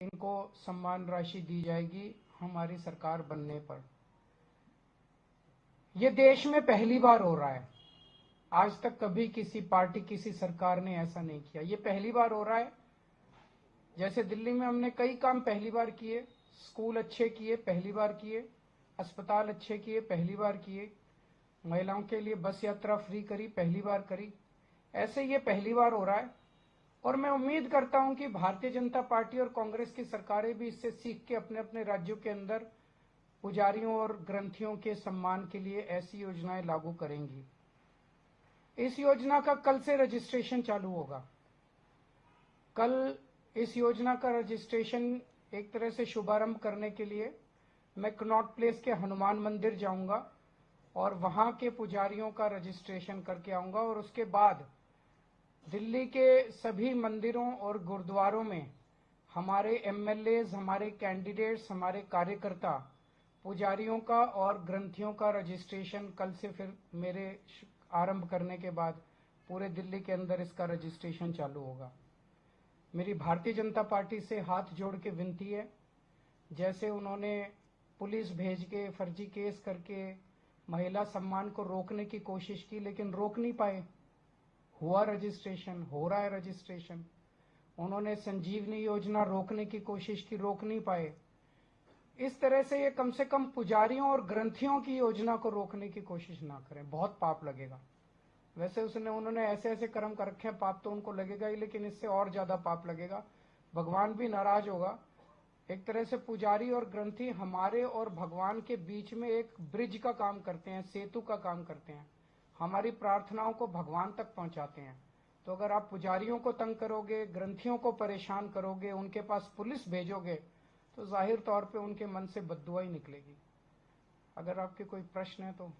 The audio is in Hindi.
इनको सम्मान राशि दी जाएगी हमारी सरकार बनने पर। ये देश में पहली बार हो रहा है। आज तक कभी किसी पार्टी, किसी सरकार ने ऐसा नहीं किया। ये पहली बार हो रहा है। जैसे दिल्ली में हमने कई काम पहली बार किए, स्कूल अच्छे किए, पहली बार किए, अस्पताल अच्छे किए, पहली बार किए, महिलाओं के लिए बस यात्रा फ्री करी, पहली बार करी। ऐसे ये पहली बार हो रहा है और मैं उम्मीद करता हूं कि भारतीय जनता पार्टी और कांग्रेस की सरकारें भी इससे सीख के अपने अपने राज्यों के अंदर पुजारियों और ग्रंथियों के सम्मान के लिए ऐसी योजनाएं लागू करेंगी। इस योजना का कल से रजिस्ट्रेशन चालू होगा। कल इस योजना का रजिस्ट्रेशन एक तरह से शुभारंभ करने के लिए मैं कनॉट प्लेस के हनुमान मंदिर जाऊंगा और वहां के पुजारियों का रजिस्ट्रेशन करके आऊंगा और उसके बाद दिल्ली के सभी मंदिरों और गुरुद्वारों में हमारे एमएलएज, हमारे कैंडिडेट्स, हमारे कार्यकर्ता पुजारियों का और ग्रंथियों का रजिस्ट्रेशन कल से फिर मेरे आरंभ करने के बाद पूरे दिल्ली के अंदर इसका रजिस्ट्रेशन चालू होगा। मेरी भारतीय जनता पार्टी से हाथ जोड़ के विनती है, जैसे उन्होंने पुलिस भेज के फर्जी केस करके महिला सम्मान को रोकने की कोशिश की लेकिन रोक नहीं पाए, हुआ रजिस्ट्रेशन, हो रहा है रजिस्ट्रेशन। उन्होंने संजीवनी योजना रोकने की कोशिश की, रोक नहीं पाए। इस तरह से ये कम से कम पुजारियों और ग्रंथियों की योजना को रोकने की कोशिश ना करें, बहुत पाप लगेगा। वैसे उन्होंने ऐसे ऐसे कर्म कर रखे हैं, पाप तो उनको लगेगा ही, लेकिन इससे और ज्यादा पाप लगेगा, भगवान भी नाराज होगा। एक तरह से पुजारी और ग्रंथी हमारे और भगवान के बीच में एक ब्रिज का काम करते हैं, सेतु का काम करते हैं, हमारी प्रार्थनाओं को भगवान तक पहुंचाते हैं। तो अगर आप पुजारियों को तंग करोगे, ग्रंथियों को परेशान करोगे, उनके पास पुलिस भेजोगे, तो जाहिर तौर पे उनके मन से बद्दुआ ही निकलेगी। अगर आपके कोई प्रश्न है तो